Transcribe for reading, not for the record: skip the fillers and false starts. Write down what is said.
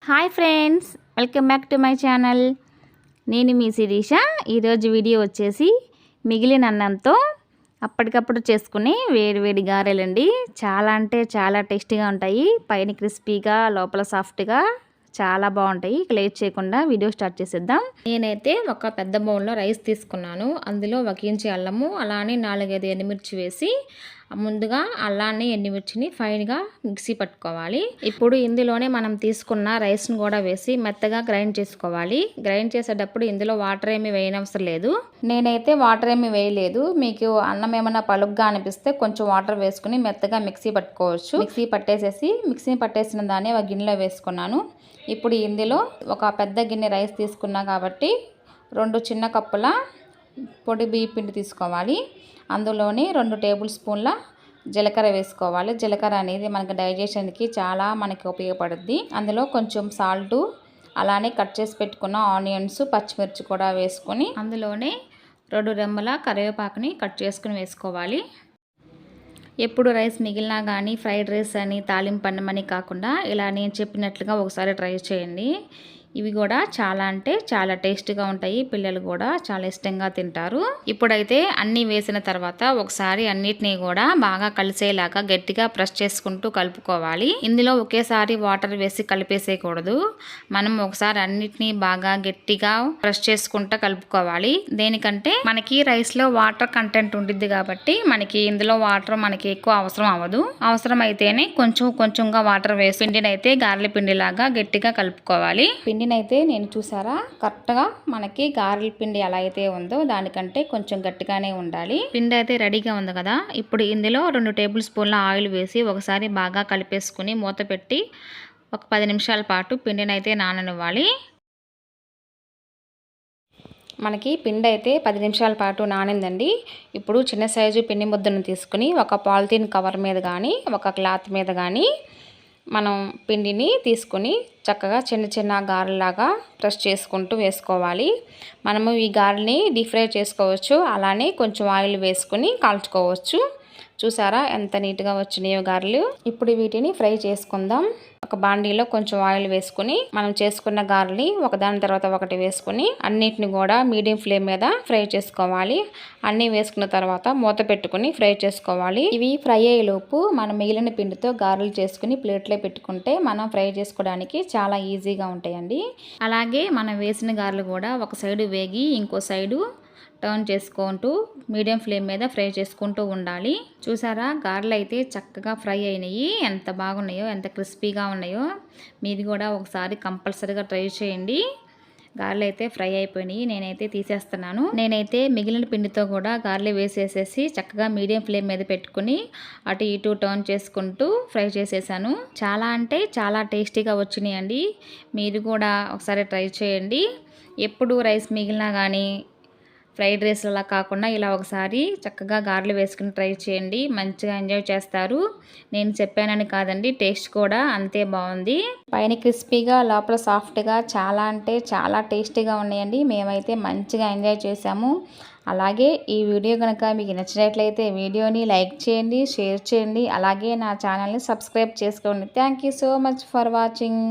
Hi friends, welcome back to my channel. నేను మీ శిరీష. ఈరోజు video వచ్చేసి మిగిలిన అన్నంతో అప్పటికప్పుడు చేసుకునే వేడి గారెలండి. చాలా అంటే చాలా టేస్టీగా ఉంటాయి. పైన క్రిస్పీగా, లోపల సాఫ్ట్గా చాలా బాగుంటాయి. లేట్ చేయకుండా వీడియో స్టార్ట్ చేసేద్దాం. నేనైతే ఒక పెద్ద బౌల్లో రైస్ తీసుకున్నాను. అందులో 1 ఇంచు అల్లము, అలానే 4-5 ఎండుమిర్చి వేసి ముందుగా అల్లాన్ని ఎండుమిర్చిని ఫైన్గా మిక్సీ పట్టుకోవాలి. ఇప్పుడు ఇందులోనే మనం తీసుకున్న రైస్ను కూడా వేసి మెత్తగా గ్రైండ్ చేసుకోవాలి. గ్రైండ్ చేసేటప్పుడు ఇందులో వాటర్ ఏమి వేయనవసరం లేదు. నేనైతే వాటర్ ఏమి వేయలేదు. మీకు అన్నం ఏమైనా పలుగ్గా అనిపిస్తే కొంచెం వాటర్ వేసుకుని మెత్తగా మిక్సీ పట్టుకోవచ్చు. మిక్సీ పట్టేసిన దాన్ని ఒక గిన్నెలో వేసుకున్నాను. ఇప్పుడు ఇందులో ఒక పెద్ద గిన్నె రైస్ తీసుకున్నా కాబట్టి 2 చిన్న కప్పుల పొడి బియ్యం పిండి తీసుకోవాలి. అందులోని 2 టేబుల్ స్పూన్ల జీలకర్ర వేసుకోవాలి. జీలకర్ర అనేది మనకి డైజెషన్కి చాలా మనకి ఉపయోగపడుద్ది. అందులో కొంచెం సాల్టు, అలానే కట్ చేసి పెట్టుకున్న ఆనియన్స్, పచ్చిమిర్చి కూడా వేసుకొని అందులోనే 2 రెమ్మల కరివేపాకుని కట్ చేసుకుని వేసుకోవాలి. ఎప్పుడు రైస్ మిగిలినా కానీ ఫ్రైడ్ రైస్ అని, తాలింపు అన్నమని కాకుండా ఇలా నేను చెప్పినట్లుగా ఒకసారి ట్రై చేయండి. ఇవి కూడా చాలా అంటే చాలా టేస్ట్గా ఉంటాయి. పిల్లలు కూడా చాలా ఇష్టంగా తింటారు. ఇప్పుడైతే అన్నీ వేసిన తర్వాత ఒకసారి అన్నిటినీ కూడా బాగా కలిసేలాగా గట్టిగా ప్రెస్ చేసుకుంటూ కలుపుకోవాలి. ఇందులో ఒకేసారి వాటర్ వేసి కలిపేసేయకూడదు. మనం ఒకసారి అన్నిటినీ బాగా గట్టిగా ప్రెస్ చేసుకుంటూ కలుపుకోవాలి. దేనికంటే మనకి రైస్లో వాటర్ కంటెంట్ ఉండిద్ది కాబట్టి మనకి ఇందులో వాటర్ మనకి ఎక్కువ అవసరం అవ్వదు. అవసరం అయితేనే కొంచెంగా వాటర్ వేసి పిండిని అయితే గారెల పిండిలాగా గట్టిగా కలుపుకోవాలి. పిండిని అయితే నేను చూసారా కరెక్ట్గా మనకి గారెల పిండి ఎలా అయితే ఉందో దానికంటే కొంచెం గట్టిగానే ఉండాలి. పిండి అయితే రెడీగా ఉంది కదా. ఇప్పుడు ఇందులో 2 టేబుల్ స్పూన్ల ఆయిల్ వేసి ఒకసారి బాగా కలిపేసుకుని మూత పెట్టి ఒక 10 నిమిషాల పాటు పిండిని అయితే నాననివ్వాలి. మనకి పిండి అయితే 10 నిమిషాల పాటు నానిందండి. ఇప్పుడు చిన్న సైజు పిండి ముద్దను తీసుకుని ఒక పాలిథీన్ కవర్ మీద కానీ, ఒక క్లాత్ మీద కానీ మనం పిండిని తీసుకుని చక్కగా చిన్న గారెలాగా ప్రెస్ చేసుకుంటూ వేసుకోవాలి. మనము ఈ గారెని డీప్ ఫ్రై చేసుకోవచ్చు, అలానే కొంచెం ఆయిల్ వేసుకుని కాల్చుకోవచ్చు. చూసారా ఎంత నీట్గా వచ్చినాయో గారెలు. ఇప్పుడు వీటిని ఫ్రై చేసుకుందాం. ఒక బాండీలో కొంచెం ఆయిల్ వేసుకుని మనం చేసుకున్న గారెని ఒకదాని తర్వాత ఒకటి వేసుకుని అన్నిటిని కూడా మీడియం ఫ్లేమ్ మీద ఫ్రై చేసుకోవాలి. అన్నీ వేసుకున్న తర్వాత మూత పెట్టుకుని ఫ్రై చేసుకోవాలి. ఇవి ఫ్రై అయ్యేలోపు మనం మిగిలిన పిండితో గారెలు చేసుకుని ప్లేట్లో పెట్టుకుంటే మనం ఫ్రై చేసుకోవడానికి చాలా ఈజీగా ఉంటాయండి. అలాగే మనం వేసిన గారెలు కూడా ఒక సైడు వేగి ఇంకో సైడు టర్న్ చేసుకుంటూ మీడియం ఫ్లేమ్ మీద ఫ్రై చేసుకుంటూ ఉండాలి. చూసారా గారెలు అయితే చక్కగా ఫ్రై అయినాయి. ఎంత బాగున్నాయో, ఎంత క్రిస్పీగా ఉన్నాయో. మీరు కూడా ఒకసారి కంపల్సరీగా ట్రై చేయండి. గారెలు అయితే ఫ్రై అయిపోయినాయి. నేనైతే తీసేస్తున్నాను. నేనైతే మిగిలిన పిండితో కూడా గారెలు వేసేసేసి చక్కగా మీడియం ఫ్లేమ్ మీద పెట్టుకుని అటు ఇటు టర్న్ చేసుకుంటూ ఫ్రై చేసేసాను. చాలా అంటే చాలా టేస్టీగా వచ్చినాయండి. మీరు కూడా ఒకసారి ట్రై చేయండి. ఎప్పుడు రైస్ మిగిలినా కానీ ఫ్రైడ్ రైస్ అలా కాకుండా ఇలా ఒకసారి చక్కగా గారెలు వేసుకుని ట్రై చేయండి. మంచిగా ఎంజాయ్ చేస్తారు. నేను చెప్పానని కాదండి, టేస్ట్ కూడా అంతే బాగుంది. పైన క్రిస్పీగా, లోపల సాఫ్ట్గా చాలా అంటే చాలా టేస్టీగా ఉన్నాయండి. మేమైతే మంచిగా ఎంజాయ్ చేసాము. అలాగే ఈ వీడియో కనుక మీకు నచ్చినట్లయితే వీడియోని లైక్ చేయండి, షేర్ చేయండి. అలాగే నా ఛానల్ని సబ్స్క్రైబ్ చేసుకోండి. Thank you so much for watching.